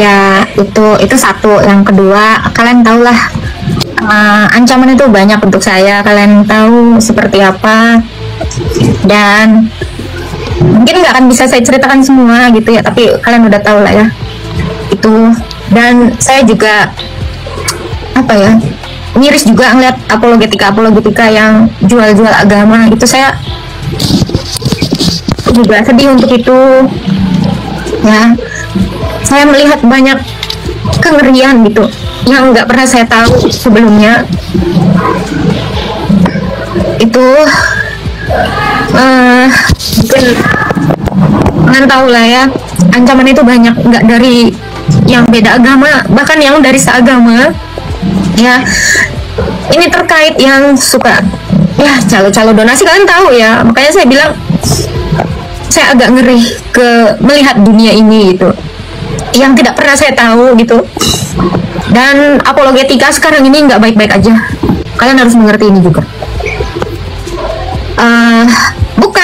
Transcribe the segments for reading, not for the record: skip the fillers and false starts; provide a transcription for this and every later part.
Ya itu satu. Yang kedua, kalian tahulah ancaman itu banyak untuk saya. Kalian tahu seperti apa, dan mungkin nggak akan bisa saya ceritakan semua gitu ya, tapi kalian udah tahu lah ya itu. Dan saya juga apa ya, miris juga ngeliat apologetika yang jual-jual agama itu. Saya juga sedih untuk itu ya. Saya melihat banyak kengerian gitu yang nggak pernah saya tahu sebelumnya. Itu mungkin kalian tahu lah ya, ancaman itu banyak, nggak dari yang beda agama, bahkan yang dari seagama ya. Ini terkait yang suka ya calo-calo donasi, kalian tahu ya. Makanya saya bilang saya agak ngeri melihat dunia ini gitu, yang tidak pernah saya tahu gitu. Dan apologetika sekarang ini nggak baik-baik aja, kalian harus mengerti ini juga.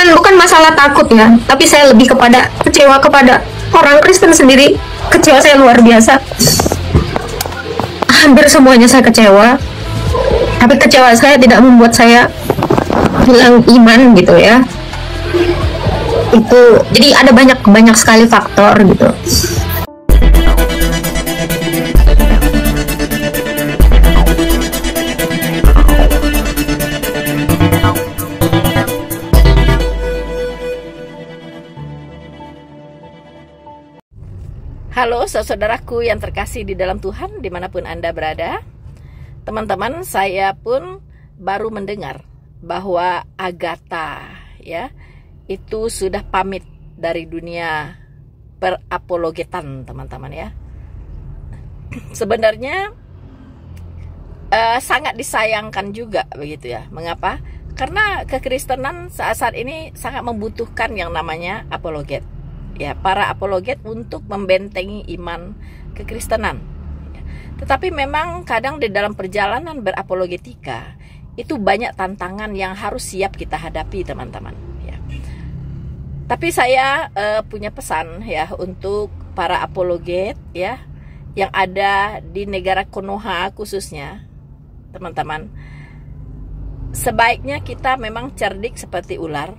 Bukan masalah takut ya, tapi saya lebih kepada kecewa kepada orang Kristen sendiri. Kecewa saya luar biasa. Hampir semuanya saya kecewa, tapi kecewa saya tidak membuat saya hilang iman gitu ya. Itu jadi ada banyak sekali faktor gitu. Halo saudaraku yang terkasih di dalam Tuhan, dimanapun Anda berada. Teman-teman, saya pun baru mendengar bahwa Agatha ya itu sudah pamit dari dunia perapologetan, teman-teman ya. Sebenarnya sangat disayangkan juga begitu ya. Mengapa? Karena kekristenan saat ini sangat membutuhkan yang namanya apologet. Ya, para apologet untuk membentengi iman kekristenan. Ya. Tetapi memang kadang di dalam perjalanan berapologetika itu banyak tantangan yang harus siap kita hadapi, teman-teman. Ya. Tapi saya punya pesan ya untuk para apologet ya yang ada di negara Konoha khususnya, teman-teman. Sebaiknya kita memang cerdik seperti ular,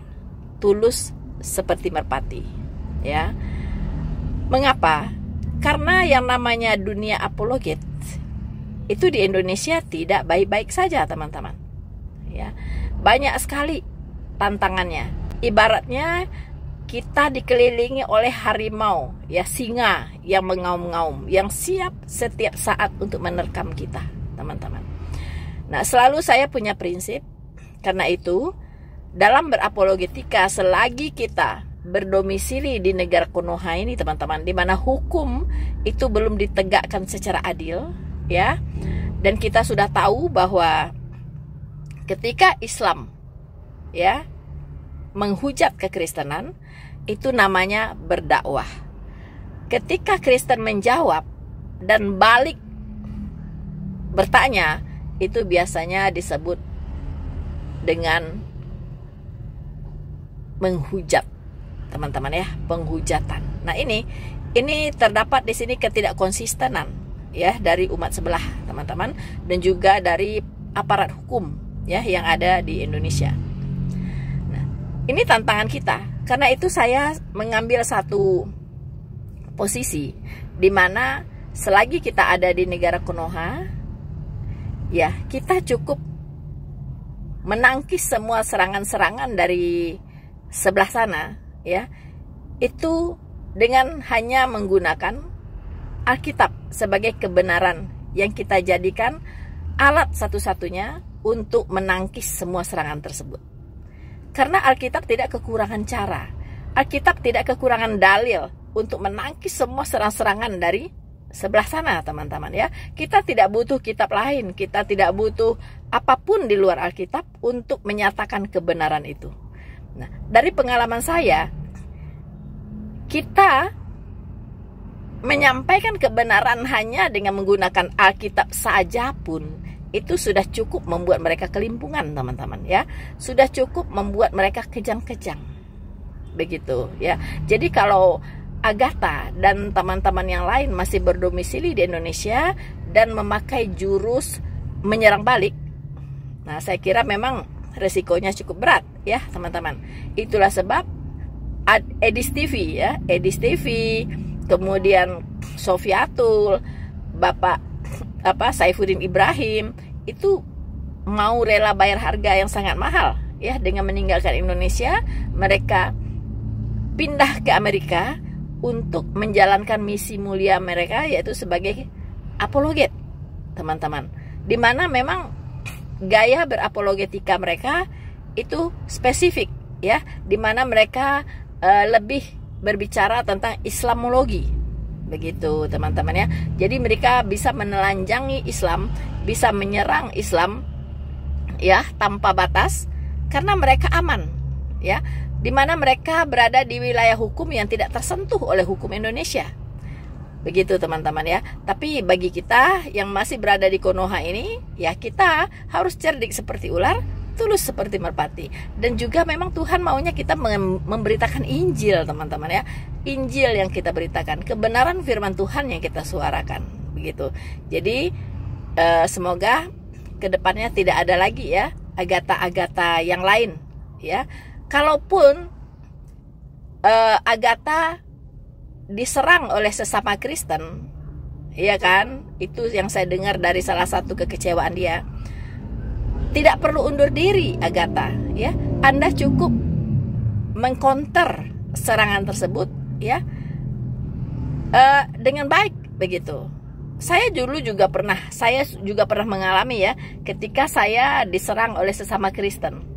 tulus seperti merpati. Ya, mengapa? Karena yang namanya dunia apologet itu di Indonesia tidak baik-baik saja, teman-teman. Ya, banyak sekali tantangannya. Ibaratnya kita dikelilingi oleh harimau, ya singa yang mengaum-ngaum, yang siap setiap saat untuk menerkam kita, teman-teman. Nah, selalu saya punya prinsip, karena itu dalam berapologetika selagi kita berdomisili di negara Konoha ini, teman-teman, di mana hukum itu belum ditegakkan secara adil ya. Dan kita sudah tahu bahwa ketika Islam ya menghujat kekristenan, itu namanya berdakwah. Ketika Kristen menjawab dan balik bertanya, itu biasanya disebut dengan menghujat, teman-teman ya, penghujatan. Nah, ini terdapat di sini ketidakkonsistenan ya dari umat sebelah, teman-teman, dan juga dari aparat hukum ya yang ada di Indonesia. Nah, ini tantangan kita. Karena itu saya mengambil satu posisi di mana selagi kita ada di negara Konoha, ya kita cukup menangkis semua serangan-serangan dari sebelah sana. Ya, itu dengan hanya menggunakan Alkitab sebagai kebenaran yang kita jadikan alat satu-satunya untuk menangkis semua serangan tersebut. Karena Alkitab tidak kekurangan cara, Alkitab tidak kekurangan dalil untuk menangkis semua serangan-serangan dari sebelah sana, teman-teman ya. Kita tidak butuh kitab lain, kita tidak butuh apapun di luar Alkitab untuk menyatakan kebenaran itu. Nah, dari pengalaman saya, kita menyampaikan kebenaran hanya dengan menggunakan Alkitab saja pun itu sudah cukup membuat mereka kelimpungan, teman-teman ya. Sudah cukup membuat mereka kejang-kejang. Begitu ya. Jadi kalau Agatha dan teman-teman yang lain masih berdomisili di Indonesia dan memakai jurus menyerang balik, nah saya kira memang resikonya cukup berat ya teman-teman. Itulah sebab Edis TV ya, Edis TV, kemudian Sofiatul, Bapak Saifuddin Ibrahim itu mau rela bayar harga yang sangat mahal ya dengan meninggalkan Indonesia. Mereka pindah ke Amerika untuk menjalankan misi mulia mereka, yaitu sebagai apologet teman-teman, dimana memang gaya berapologetika mereka itu spesifik ya, dimana mereka lebih berbicara tentang Islamologi begitu teman-teman ya. Jadi mereka bisa menelanjangi Islam, bisa menyerang Islam ya tanpa batas, karena mereka aman ya, dimana mereka berada di wilayah hukum yang tidak tersentuh oleh hukum Indonesia begitu teman-teman ya. Tapi bagi kita yang masih berada di Konoha ini ya, kita harus cerdik seperti ular, tulus seperti merpati. Dan juga memang Tuhan maunya kita memberitakan Injil teman-teman ya, Injil yang kita beritakan, kebenaran firman Tuhan yang kita suarakan begitu. Jadi semoga kedepannya tidak ada lagi ya Agatha yang lain ya. Kalaupun Agatha diserang oleh sesama Kristen, ya kan, itu yang saya dengar dari salah satu kekecewaan dia. Tidak perlu undur diri Agatha, ya. Anda cukup mengcounter serangan tersebut, ya, dengan baik begitu. Saya juga pernah mengalami ya, ketika saya diserang oleh sesama Kristen.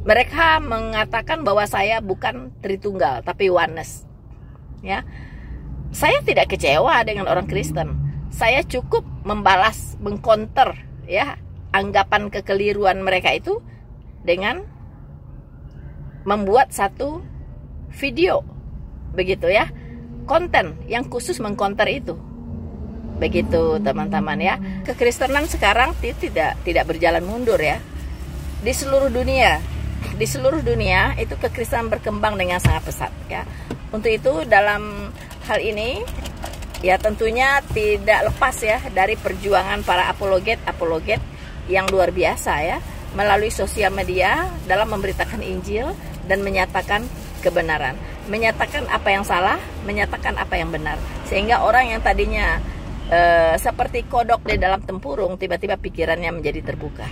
Mereka mengatakan bahwa saya bukan Tritunggal tapi oneness. Ya. Saya tidak kecewa dengan orang Kristen. Saya cukup membalas, mengcounter ya anggapan kekeliruan mereka itu dengan membuat satu video begitu ya, konten yang khusus mengcounter itu. Begitu teman-teman ya. Kekristenan sekarang tidak berjalan mundur ya. Di seluruh dunia itu kekristenan berkembang dengan sangat pesat ya. Untuk itu dalam hal ini ya tentunya tidak lepas ya dari perjuangan para apologet yang luar biasa ya, melalui sosial media dalam memberitakan Injil dan menyatakan kebenaran, menyatakan apa yang salah, menyatakan apa yang benar, sehingga orang yang tadinya seperti kodok di dalam tempurung tiba-tiba pikirannya menjadi terbuka.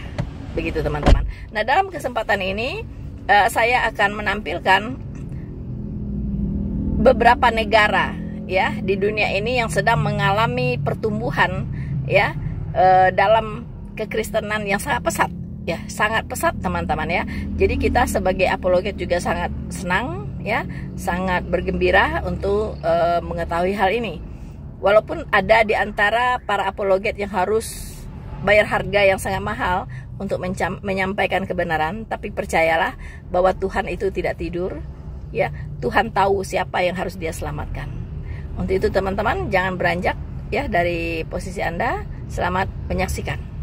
Begitu teman-teman. Nah, dalam kesempatan ini saya akan menampilkan beberapa negara ya di dunia ini yang sedang mengalami pertumbuhan ya dalam kekristenan yang sangat pesat ya, sangat pesat teman-teman ya. Jadi kita sebagai apologet juga sangat senang ya, sangat bergembira untuk mengetahui hal ini. Walaupun ada di antara para apologet yang harus bayar harga yang sangat mahal untuk menyampaikan kebenaran, tapi percayalah bahwa Tuhan itu tidak tidur ya. Tuhan tahu siapa yang harus dia selamatkan. Untuk itu teman-teman jangan beranjak ya dari posisi Anda. Selamat menyaksikan.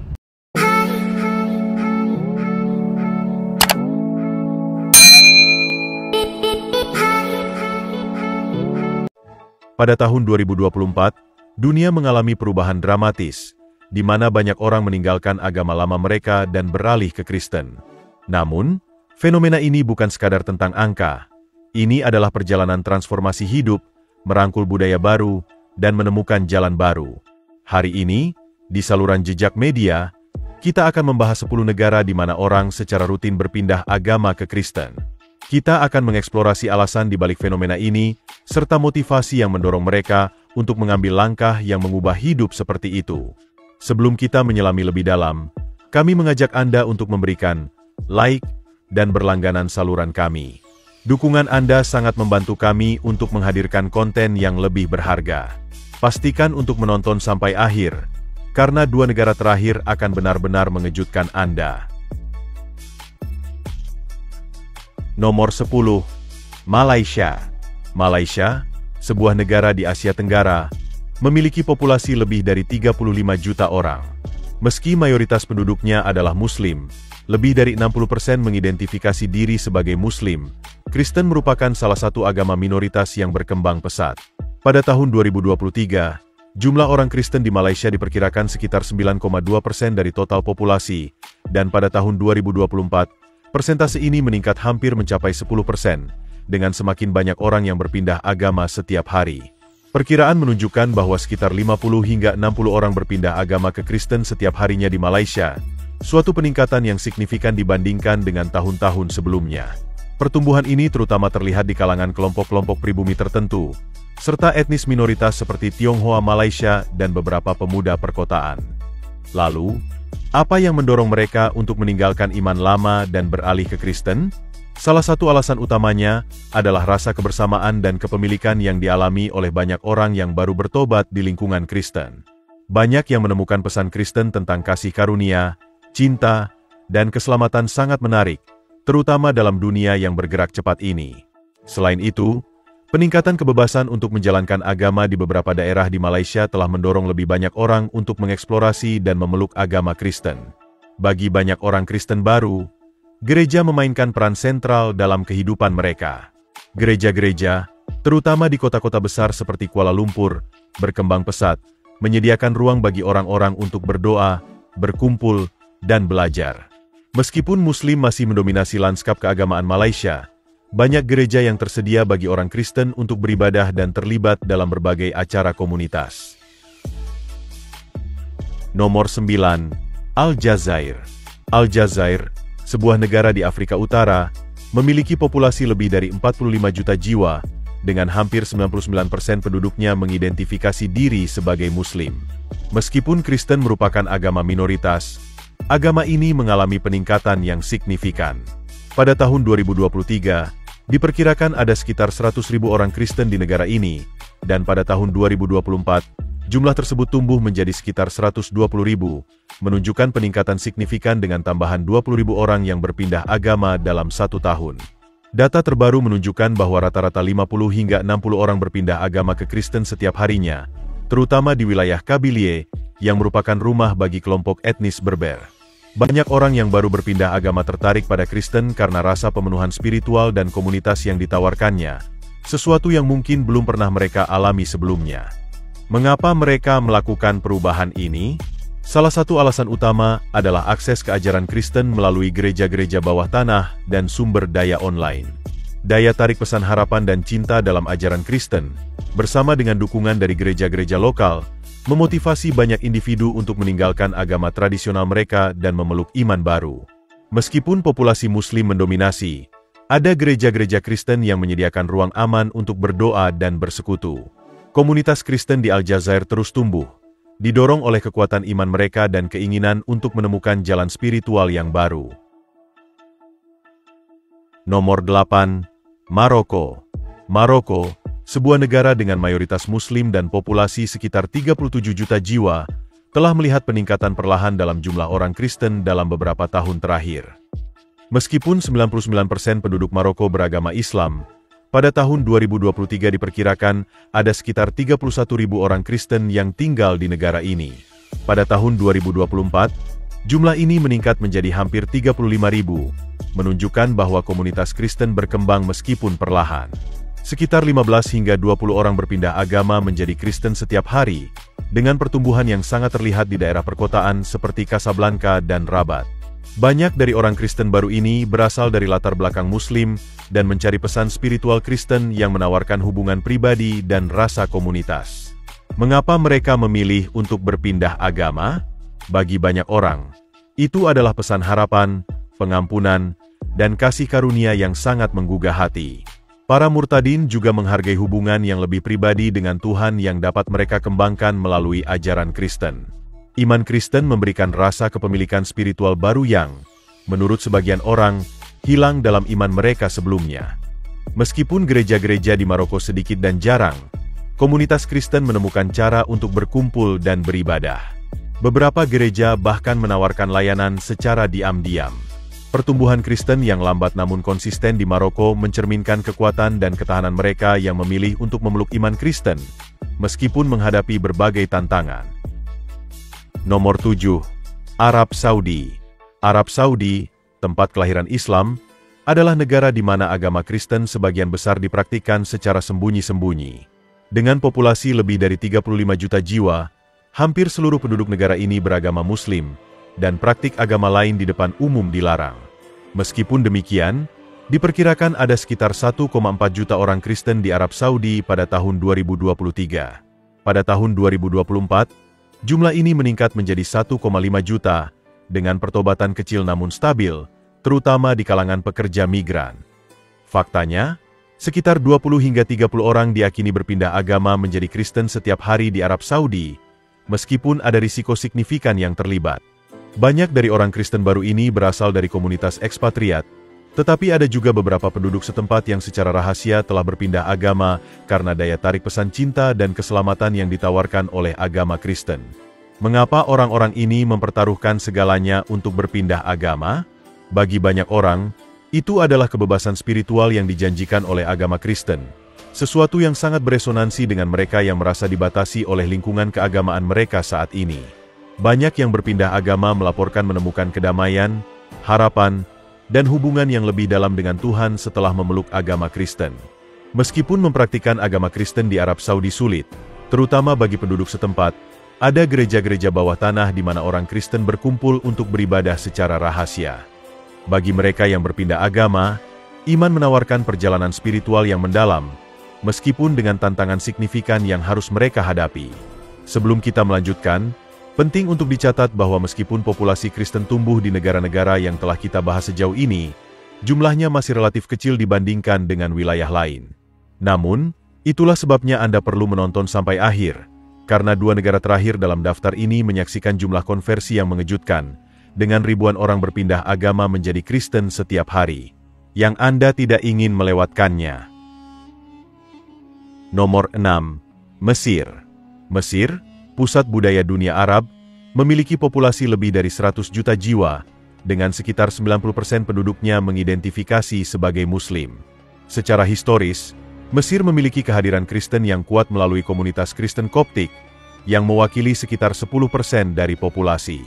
Pada tahun 2024, dunia mengalami perubahan dramatis, di mana banyak orang meninggalkan agama lama mereka dan beralih ke Kristen. Namun, fenomena ini bukan sekadar tentang angka. Ini adalah perjalanan transformasi hidup, merangkul budaya baru, dan menemukan jalan baru. Hari ini, di saluran Jejak Media, kita akan membahas 10 negara di mana orang secara rutin berpindah agama ke Kristen. Kita akan mengeksplorasi alasan di balik fenomena ini, serta motivasi yang mendorong mereka untuk mengambil langkah yang mengubah hidup seperti itu. Sebelum kita menyelami lebih dalam, kami mengajak Anda untuk memberikan like dan berlangganan saluran kami. Dukungan Anda sangat membantu kami untuk menghadirkan konten yang lebih berharga. Pastikan untuk menonton sampai akhir, karena 2 negara terakhir akan benar-benar mengejutkan Anda. Nomor 10, Malaysia. Malaysia, sebuah negara di Asia Tenggara, memiliki populasi lebih dari 35 juta orang. Meski mayoritas penduduknya adalah Muslim, lebih dari 60% mengidentifikasi diri sebagai Muslim, Kristen merupakan salah satu agama minoritas yang berkembang pesat. Pada tahun 2023, jumlah orang Kristen di Malaysia diperkirakan sekitar 9,2% dari total populasi, dan pada tahun 2024, persentase ini meningkat hampir mencapai 10%, dengan semakin banyak orang yang berpindah agama setiap hari. Perkiraan menunjukkan bahwa sekitar 50 hingga 60 orang berpindah agama ke Kristen setiap harinya di Malaysia, suatu peningkatan yang signifikan dibandingkan dengan tahun-tahun sebelumnya. Pertumbuhan ini terutama terlihat di kalangan kelompok-kelompok pribumi tertentu, serta etnis minoritas seperti Tionghoa Malaysia dan beberapa pemuda perkotaan. Lalu, apa yang mendorong mereka untuk meninggalkan iman lama dan beralih ke Kristen? Salah satu alasan utamanya adalah rasa kebersamaan dan kepemilikan yang dialami oleh banyak orang yang baru bertobat di lingkungan Kristen. Banyak yang menemukan pesan Kristen tentang kasih karunia, cinta, dan keselamatan sangat menarik, terutama dalam dunia yang bergerak cepat ini. Selain itu, peningkatan kebebasan untuk menjalankan agama di beberapa daerah di Malaysia telah mendorong lebih banyak orang untuk mengeksplorasi dan memeluk agama Kristen. Bagi banyak orang Kristen baru, gereja memainkan peran sentral dalam kehidupan mereka. Gereja-gereja, terutama di kota-kota besar seperti Kuala Lumpur, berkembang pesat, menyediakan ruang bagi orang-orang untuk berdoa, berkumpul, dan belajar. Meskipun Muslim masih mendominasi lanskap keagamaan Malaysia, banyak gereja yang tersedia bagi orang Kristen untuk beribadah dan terlibat dalam berbagai acara komunitas. Nomor 9. Aljazair. Aljazair, sebuah negara di Afrika Utara, memiliki populasi lebih dari 45 juta jiwa, dengan hampir 99% penduduknya mengidentifikasi diri sebagai Muslim. Meskipun Kristen merupakan agama minoritas, agama ini mengalami peningkatan yang signifikan. Pada tahun 2023, diperkirakan ada sekitar 100.000 orang Kristen di negara ini, dan pada tahun 2024, jumlah tersebut tumbuh menjadi sekitar 120.000, menunjukkan peningkatan signifikan dengan tambahan 20.000 orang yang berpindah agama dalam 1 tahun. Data terbaru menunjukkan bahwa rata-rata 50 hingga 60 orang berpindah agama ke Kristen setiap harinya, terutama di wilayah Kabylie, yang merupakan rumah bagi kelompok etnis Berber. Banyak orang yang baru berpindah agama tertarik pada Kristen karena rasa pemenuhan spiritual dan komunitas yang ditawarkannya, sesuatu yang mungkin belum pernah mereka alami sebelumnya. Mengapa mereka melakukan perubahan ini? Salah satu alasan utama adalah akses ke ajaran Kristen melalui gereja-gereja bawah tanah dan sumber daya online. Daya tarik pesan harapan dan cinta dalam ajaran Kristen, bersama dengan dukungan dari gereja-gereja lokal, memotivasi banyak individu untuk meninggalkan agama tradisional mereka dan memeluk iman baru. Meskipun populasi Muslim mendominasi, ada gereja-gereja Kristen yang menyediakan ruang aman untuk berdoa dan bersekutu. Komunitas Kristen di Aljazair terus tumbuh, didorong oleh kekuatan iman mereka dan keinginan untuk menemukan jalan spiritual yang baru. Nomor 8. Maroko. Maroko, sebuah negara dengan mayoritas Muslim dan populasi sekitar 37 juta jiwa, telah melihat peningkatan perlahan dalam jumlah orang Kristen dalam beberapa tahun terakhir. Meskipun 99% penduduk Maroko beragama Islam, pada tahun 2023 diperkirakan ada sekitar 31.000 orang Kristen yang tinggal di negara ini. Pada tahun 2024, jumlah ini meningkat menjadi hampir 35.000, menunjukkan bahwa komunitas Kristen berkembang meskipun perlahan. Sekitar 15 hingga 20 orang berpindah agama menjadi Kristen setiap hari, dengan pertumbuhan yang sangat terlihat di daerah perkotaan seperti Casablanca dan Rabat. Banyak dari orang Kristen baru ini berasal dari latar belakang Muslim dan mencari pesan spiritual Kristen yang menawarkan hubungan pribadi dan rasa komunitas. Mengapa mereka memilih untuk berpindah agama? Bagi banyak orang, itu adalah pesan harapan, pengampunan, dan kasih karunia yang sangat menggugah hati. Para murtadin juga menghargai hubungan yang lebih pribadi dengan Tuhan yang dapat mereka kembangkan melalui ajaran Kristen. Iman Kristen memberikan rasa kepemilikan spiritual baru yang, menurut sebagian orang, hilang dalam iman mereka sebelumnya. Meskipun gereja-gereja di Maroko sedikit dan jarang, komunitas Kristen menemukan cara untuk berkumpul dan beribadah. Beberapa gereja bahkan menawarkan layanan secara diam-diam. Pertumbuhan Kristen yang lambat namun konsisten di Maroko mencerminkan kekuatan dan ketahanan mereka yang memilih untuk memeluk iman Kristen, meskipun menghadapi berbagai tantangan. Nomor 7. Arab Saudi. Arab Saudi, tempat kelahiran Islam, adalah negara di mana agama Kristen sebagian besar dipraktikkan secara sembunyi-sembunyi. Dengan populasi lebih dari 35 juta jiwa, hampir seluruh penduduk negara ini beragama Muslim, dan praktik agama lain di depan umum dilarang. Meskipun demikian, diperkirakan ada sekitar 1,4 juta orang Kristen di Arab Saudi pada tahun 2023. Pada tahun 2024, jumlah ini meningkat menjadi 1,5 juta, dengan pertobatan kecil namun stabil, terutama di kalangan pekerja migran. Faktanya, sekitar 20 hingga 30 orang diyakini berpindah agama menjadi Kristen setiap hari di Arab Saudi, meskipun ada risiko signifikan yang terlibat. Banyak dari orang Kristen baru ini berasal dari komunitas ekspatriat, tetapi ada juga beberapa penduduk setempat yang secara rahasia telah berpindah agama karena daya tarik pesan cinta dan keselamatan yang ditawarkan oleh agama Kristen. Mengapa orang-orang ini mempertaruhkan segalanya untuk berpindah agama? Bagi banyak orang, itu adalah kebebasan spiritual yang dijanjikan oleh agama Kristen, sesuatu yang sangat beresonansi dengan mereka yang merasa dibatasi oleh lingkungan keagamaan mereka saat ini. Banyak yang berpindah agama melaporkan menemukan kedamaian, harapan, dan hubungan yang lebih dalam dengan Tuhan setelah memeluk agama Kristen. Meskipun mempraktikkan agama Kristen di Arab Saudi sulit, terutama bagi penduduk setempat, ada gereja-gereja bawah tanah di mana orang Kristen berkumpul untuk beribadah secara rahasia. Bagi mereka yang berpindah agama, iman menawarkan perjalanan spiritual yang mendalam, meskipun dengan tantangan signifikan yang harus mereka hadapi. Sebelum kita melanjutkan, penting untuk dicatat bahwa meskipun populasi Kristen tumbuh di negara-negara yang telah kita bahas sejauh ini, jumlahnya masih relatif kecil dibandingkan dengan wilayah lain. Namun, itulah sebabnya Anda perlu menonton sampai akhir, karena dua negara terakhir dalam daftar ini menyaksikan jumlah konversi yang mengejutkan, dengan ribuan orang berpindah agama menjadi Kristen setiap hari, yang Anda tidak ingin melewatkannya. Nomor 6. Mesir. Mesir, pusat budaya dunia Arab, memiliki populasi lebih dari 100 juta jiwa, dengan sekitar 90% penduduknya mengidentifikasi sebagai Muslim. Secara historis, Mesir memiliki kehadiran Kristen yang kuat melalui komunitas Kristen Koptik, yang mewakili sekitar 10% dari populasi.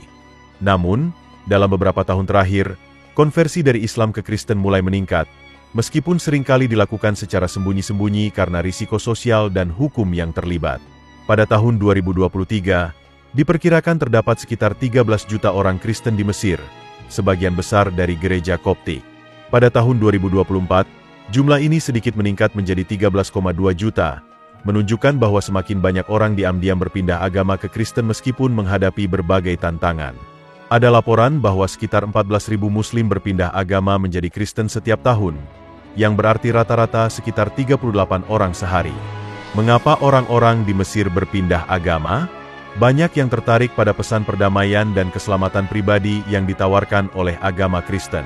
Namun, dalam beberapa tahun terakhir, konversi dari Islam ke Kristen mulai meningkat, meskipun seringkali dilakukan secara sembunyi-sembunyi karena risiko sosial dan hukum yang terlibat. Pada tahun 2023, diperkirakan terdapat sekitar 13 juta orang Kristen di Mesir, sebagian besar dari gereja Koptik. Pada tahun 2024, jumlah ini sedikit meningkat menjadi 13,2 juta, menunjukkan bahwa semakin banyak orang diam-diam berpindah agama ke Kristen meskipun menghadapi berbagai tantangan. Ada laporan bahwa sekitar 14.000 Muslim berpindah agama menjadi Kristen setiap tahun, yang berarti rata-rata sekitar 38 orang sehari. Mengapa orang-orang di Mesir berpindah agama? Banyak yang tertarik pada pesan perdamaian dan keselamatan pribadi yang ditawarkan oleh agama Kristen.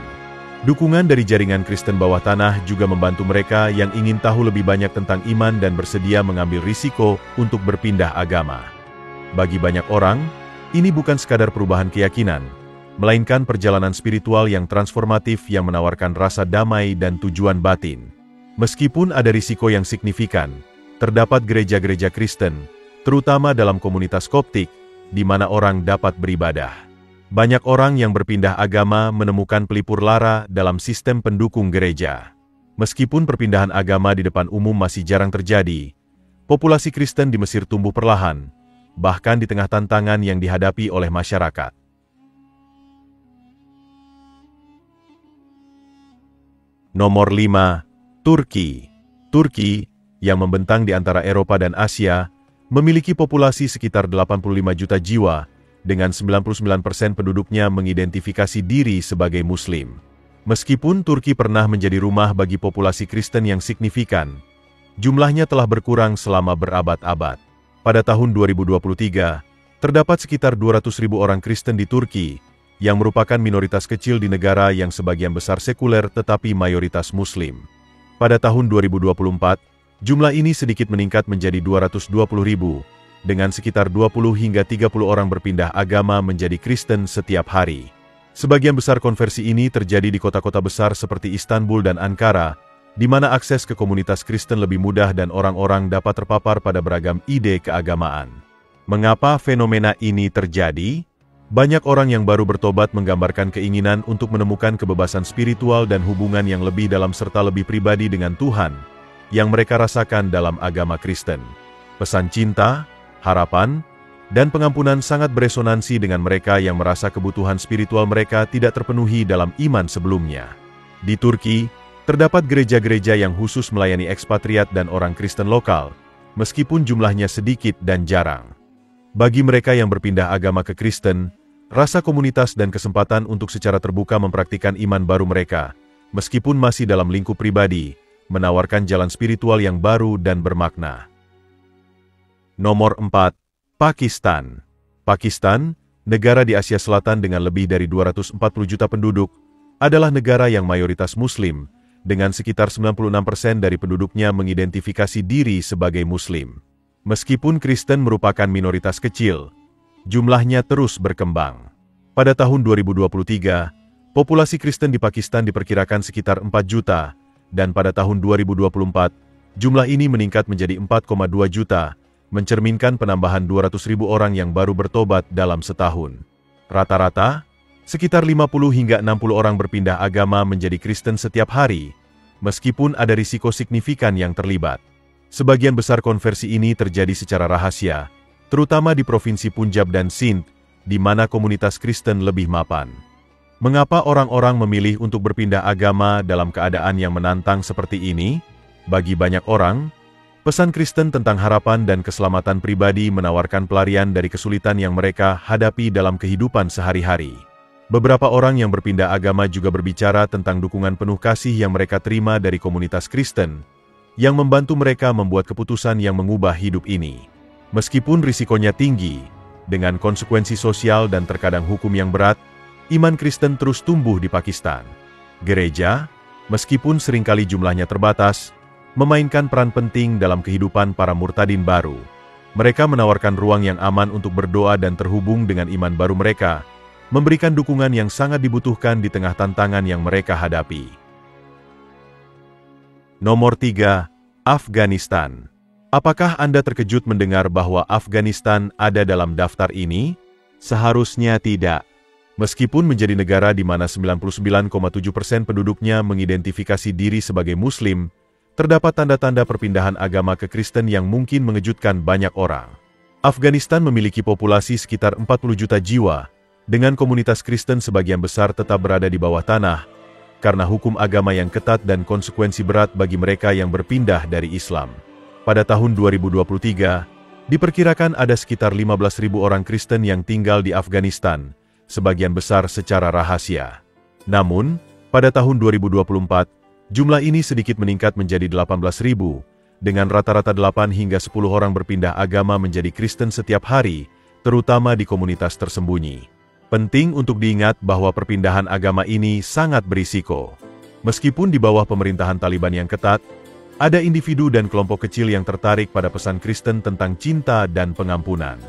Dukungan dari jaringan Kristen bawah tanah juga membantu mereka yang ingin tahu lebih banyak tentang iman dan bersedia mengambil risiko untuk berpindah agama. Bagi banyak orang, ini bukan sekadar perubahan keyakinan, melainkan perjalanan spiritual yang transformatif yang menawarkan rasa damai dan tujuan batin. Meskipun ada risiko yang signifikan, terdapat gereja-gereja Kristen, terutama dalam komunitas Koptik, di mana orang dapat beribadah. Banyak orang yang berpindah agama menemukan pelipur lara dalam sistem pendukung gereja. Meskipun perpindahan agama di depan umum masih jarang terjadi, populasi Kristen di Mesir tumbuh perlahan, bahkan di tengah tantangan yang dihadapi oleh masyarakat. Nomor 5. Turki. Turki, yang membentang di antara Eropa dan Asia, memiliki populasi sekitar 85 juta jiwa, dengan 99% penduduknya mengidentifikasi diri sebagai Muslim. Meskipun Turki pernah menjadi rumah bagi populasi Kristen yang signifikan, jumlahnya telah berkurang selama berabad-abad. Pada tahun 2023, terdapat sekitar 200.000 orang Kristen di Turki, yang merupakan minoritas kecil di negara yang sebagian besar sekuler tetapi mayoritas Muslim. Pada tahun 2024, jumlah ini sedikit meningkat menjadi 220.000, dengan sekitar 20 hingga 30 orang berpindah agama menjadi Kristen setiap hari. Sebagian besar konversi ini terjadi di kota-kota besar seperti Istanbul dan Ankara, di mana akses ke komunitas Kristen lebih mudah dan orang-orang dapat terpapar pada beragam ide keagamaan. Mengapa fenomena ini terjadi? Banyak orang yang baru bertobat menggambarkan keinginan untuk menemukan kebebasan spiritual dan hubungan yang lebih dalam serta lebih pribadi dengan Tuhan, yang mereka rasakan dalam agama Kristen. Pesan cinta, harapan, dan pengampunan sangat beresonansi dengan mereka yang merasa kebutuhan spiritual mereka tidak terpenuhi dalam iman sebelumnya. Di Turki, terdapat gereja-gereja yang khusus melayani ekspatriat dan orang Kristen lokal, meskipun jumlahnya sedikit dan jarang. Bagi mereka yang berpindah agama ke Kristen, rasa komunitas dan kesempatan untuk secara terbuka mempraktikkan iman baru mereka, meskipun masih dalam lingkup pribadi, menawarkan jalan spiritual yang baru dan bermakna. Nomor 4. Pakistan. Pakistan, negara di Asia Selatan dengan lebih dari 240 juta penduduk, adalah negara yang mayoritas Muslim, dengan sekitar 96% dari penduduknya mengidentifikasi diri sebagai Muslim. Meskipun Kristen merupakan minoritas kecil, jumlahnya terus berkembang. Pada tahun 2023, populasi Kristen di Pakistan diperkirakan sekitar 4 juta, dan pada tahun 2024, jumlah ini meningkat menjadi 4,2 juta, mencerminkan penambahan 200.000 orang yang baru bertobat dalam setahun. Rata-rata, sekitar 50 hingga 60 orang berpindah agama menjadi Kristen setiap hari, meskipun ada risiko signifikan yang terlibat. Sebagian besar konversi ini terjadi secara rahasia, terutama di Provinsi Punjab dan Sindh, di mana komunitas Kristen lebih mapan. Mengapa orang-orang memilih untuk berpindah agama dalam keadaan yang menantang seperti ini? Bagi banyak orang, pesan Kristen tentang harapan dan keselamatan pribadi menawarkan pelarian dari kesulitan yang mereka hadapi dalam kehidupan sehari-hari. Beberapa orang yang berpindah agama juga berbicara tentang dukungan penuh kasih yang mereka terima dari komunitas Kristen, yang membantu mereka membuat keputusan yang mengubah hidup ini. Meskipun risikonya tinggi, dengan konsekuensi sosial dan terkadang hukum yang berat, iman Kristen terus tumbuh di Pakistan. Gereja, meskipun seringkali jumlahnya terbatas, memainkan peran penting dalam kehidupan para murtadin baru. Mereka menawarkan ruang yang aman untuk berdoa dan terhubung dengan iman baru mereka, memberikan dukungan yang sangat dibutuhkan di tengah tantangan yang mereka hadapi. Nomor 3. Afghanistan. Apakah Anda terkejut mendengar bahwa Afghanistan ada dalam daftar ini? Seharusnya tidak. Meskipun menjadi negara di mana 99,7% penduduknya mengidentifikasi diri sebagai Muslim, terdapat tanda-tanda perpindahan agama ke Kristen yang mungkin mengejutkan banyak orang. Afghanistan memiliki populasi sekitar 40 juta jiwa, dengan komunitas Kristen sebagian besar tetap berada di bawah tanah, karena hukum agama yang ketat dan konsekuensi berat bagi mereka yang berpindah dari Islam. Pada tahun 2023, diperkirakan ada sekitar 15.000 orang Kristen yang tinggal di Afghanistan, sebagian besar secara rahasia. Namun, pada tahun 2024, jumlah ini sedikit meningkat menjadi 18.000, dengan rata-rata 8 hingga 10 orang berpindah agama menjadi Kristen setiap hari, terutama di komunitas tersembunyi. Penting untuk diingat bahwa perpindahan agama ini sangat berisiko. Meskipun di bawah pemerintahan Taliban yang ketat, ada individu dan kelompok kecil yang tertarik pada pesan Kristen tentang cinta dan pengampunan.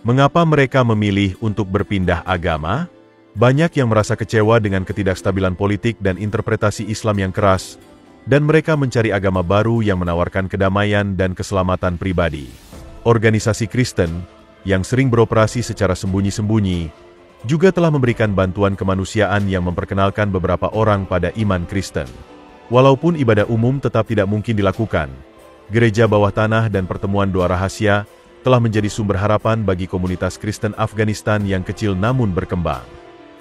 Mengapa mereka memilih untuk berpindah agama? Banyak yang merasa kecewa dengan ketidakstabilan politik dan interpretasi Islam yang keras, dan mereka mencari agama baru yang menawarkan kedamaian dan keselamatan pribadi. Organisasi Kristen, yang sering beroperasi secara sembunyi-sembunyi, juga telah memberikan bantuan kemanusiaan yang memperkenalkan beberapa orang pada iman Kristen. Walaupun ibadah umum tetap tidak mungkin dilakukan, gereja bawah tanah dan pertemuan doa rahasia telah menjadi sumber harapan bagi komunitas Kristen Afghanistan yang kecil namun berkembang.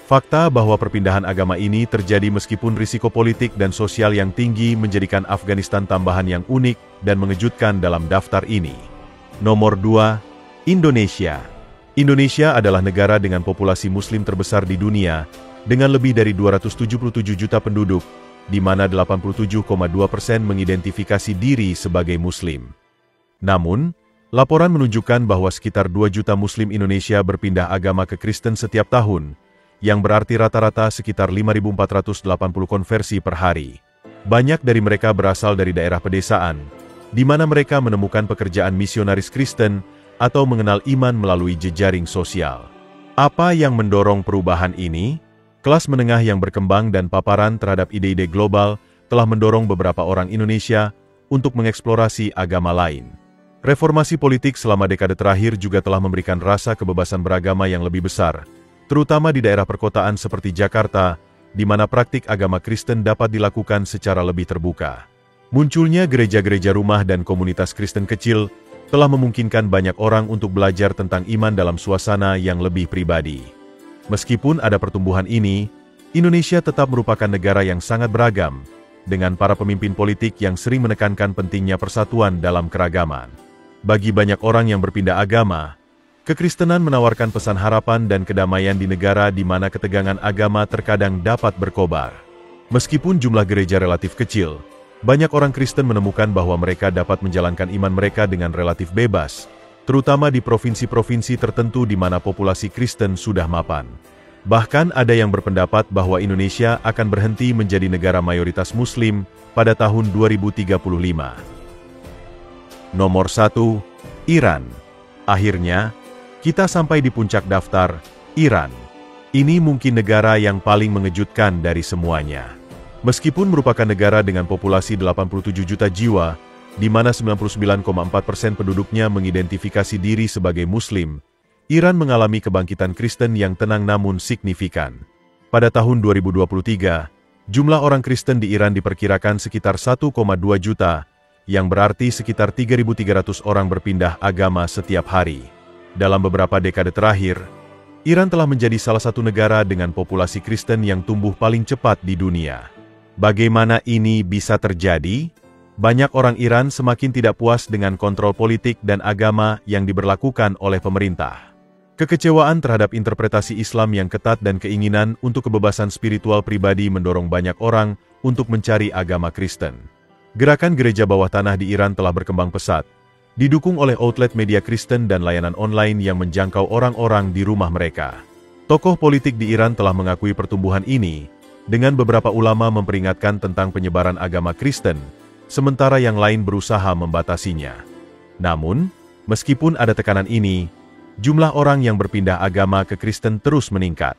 Fakta bahwa perpindahan agama ini terjadi meskipun risiko politik dan sosial yang tinggi menjadikan Afghanistan tambahan yang unik dan mengejutkan dalam daftar ini. Nomor 2. Indonesia. Indonesia adalah negara dengan populasi Muslim terbesar di dunia, dengan lebih dari 277 juta penduduk, di mana 87,2% mengidentifikasi diri sebagai Muslim. Namun, laporan menunjukkan bahwa sekitar 2 juta Muslim Indonesia berpindah agama ke Kristen setiap tahun, yang berarti rata-rata sekitar 5.480 konversi per hari. Banyak dari mereka berasal dari daerah pedesaan, di mana mereka menemukan pekerjaan misionaris Kristen atau mengenal iman melalui jejaring sosial. Apa yang mendorong perubahan ini? Kelas menengah yang berkembang dan paparan terhadap ide-ide global telah mendorong beberapa orang Indonesia untuk mengeksplorasi agama lain. Reformasi politik selama dekade terakhir juga telah memberikan rasa kebebasan beragama yang lebih besar, terutama di daerah perkotaan seperti Jakarta, di mana praktik agama Kristen dapat dilakukan secara lebih terbuka. Munculnya gereja-gereja rumah dan komunitas Kristen kecil telah memungkinkan banyak orang untuk belajar tentang iman dalam suasana yang lebih pribadi. Meskipun ada pertumbuhan ini, Indonesia tetap merupakan negara yang sangat beragam, dengan para pemimpin politik yang sering menekankan pentingnya persatuan dalam keragaman. Bagi banyak orang yang berpindah agama, kekristenan menawarkan pesan harapan dan kedamaian di negara di mana ketegangan agama terkadang dapat berkobar. Meskipun jumlah gereja relatif kecil, banyak orang Kristen menemukan bahwa mereka dapat menjalankan iman mereka dengan relatif bebas, terutama di provinsi-provinsi tertentu di mana populasi Kristen sudah mapan. Bahkan ada yang berpendapat bahwa Indonesia akan berhenti menjadi negara mayoritas Muslim pada tahun 2035. Nomor 1, Iran. Akhirnya, kita sampai di puncak daftar, Iran. Ini mungkin negara yang paling mengejutkan dari semuanya. Meskipun merupakan negara dengan populasi 87 juta jiwa, di mana 99,4% penduduknya mengidentifikasi diri sebagai Muslim, Iran mengalami kebangkitan Kristen yang tenang namun signifikan. Pada tahun 2023, jumlah orang Kristen di Iran diperkirakan sekitar 1,2 juta, yang berarti sekitar 3.300 orang berpindah agama setiap hari. Dalam beberapa dekade terakhir, Iran telah menjadi salah satu negara dengan populasi Kristen yang tumbuh paling cepat di dunia. Bagaimana ini bisa terjadi? Banyak orang Iran semakin tidak puas dengan kontrol politik dan agama yang diberlakukan oleh pemerintah. Kekecewaan terhadap interpretasi Islam yang ketat dan keinginan untuk kebebasan spiritual pribadi mendorong banyak orang untuk mencari agama Kristen. Gerakan gereja bawah tanah di Iran telah berkembang pesat, didukung oleh outlet media Kristen dan layanan online yang menjangkau orang-orang di rumah mereka. Tokoh politik di Iran telah mengakui pertumbuhan ini, dengan beberapa ulama memperingatkan tentang penyebaran agama Kristen, sementara yang lain berusaha membatasinya. Namun, meskipun ada tekanan ini, jumlah orang yang berpindah agama ke Kristen terus meningkat.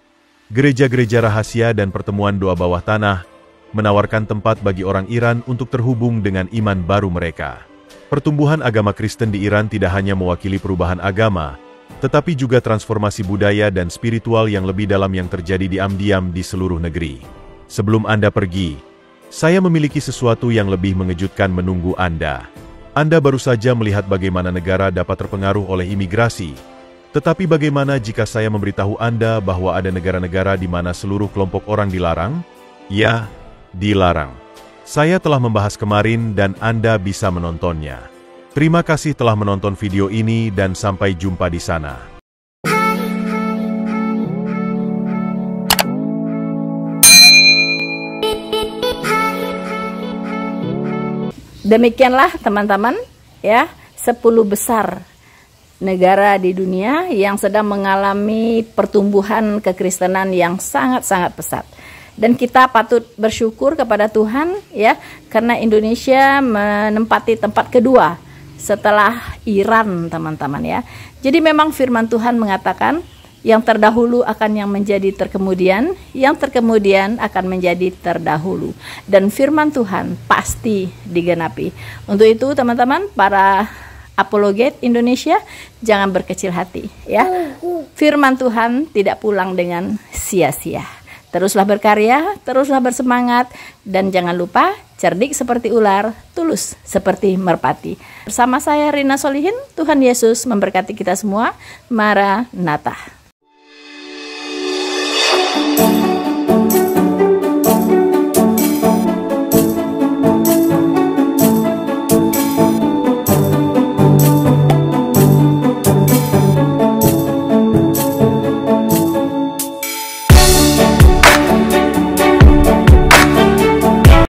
Gereja-gereja rahasia dan pertemuan doa bawah tanah menawarkan tempat bagi orang Iran untuk terhubung dengan iman baru mereka. Pertumbuhan agama Kristen di Iran tidak hanya mewakili perubahan agama, tetapi juga transformasi budaya dan spiritual yang lebih dalam yang terjadi diam-diam di seluruh negeri. Sebelum Anda pergi, saya memiliki sesuatu yang lebih mengejutkan menunggu Anda. Anda baru saja melihat bagaimana negara dapat terpengaruh oleh imigrasi. Tetapi bagaimana jika saya memberitahu Anda bahwa ada negara-negara di mana seluruh kelompok orang dilarang? Ya, dilarang. Saya telah membahas kemarin dan Anda bisa menontonnya. Terima kasih telah menonton video ini dan sampai jumpa di sana. Demikianlah teman-teman, ya, 10 besar negara di dunia yang sedang mengalami pertumbuhan kekristenan yang sangat-sangat pesat. Dan kita patut bersyukur kepada Tuhan, ya, karena Indonesia menempati tempat kedua setelah Iran, teman-teman, ya. Jadi memang firman Tuhan mengatakan yang terdahulu akan yang menjadi terkemudian, yang terkemudian akan menjadi terdahulu. Dan firman Tuhan pasti digenapi. Untuk itu teman-teman, para apologet Indonesia, jangan berkecil hati, ya. Firman Tuhan tidak pulang dengan sia-sia. Teruslah berkarya, teruslah bersemangat, dan jangan lupa cerdik seperti ular, tulus seperti merpati. Bersama saya Rina Solihin, Tuhan Yesus memberkati kita semua. Maranatha.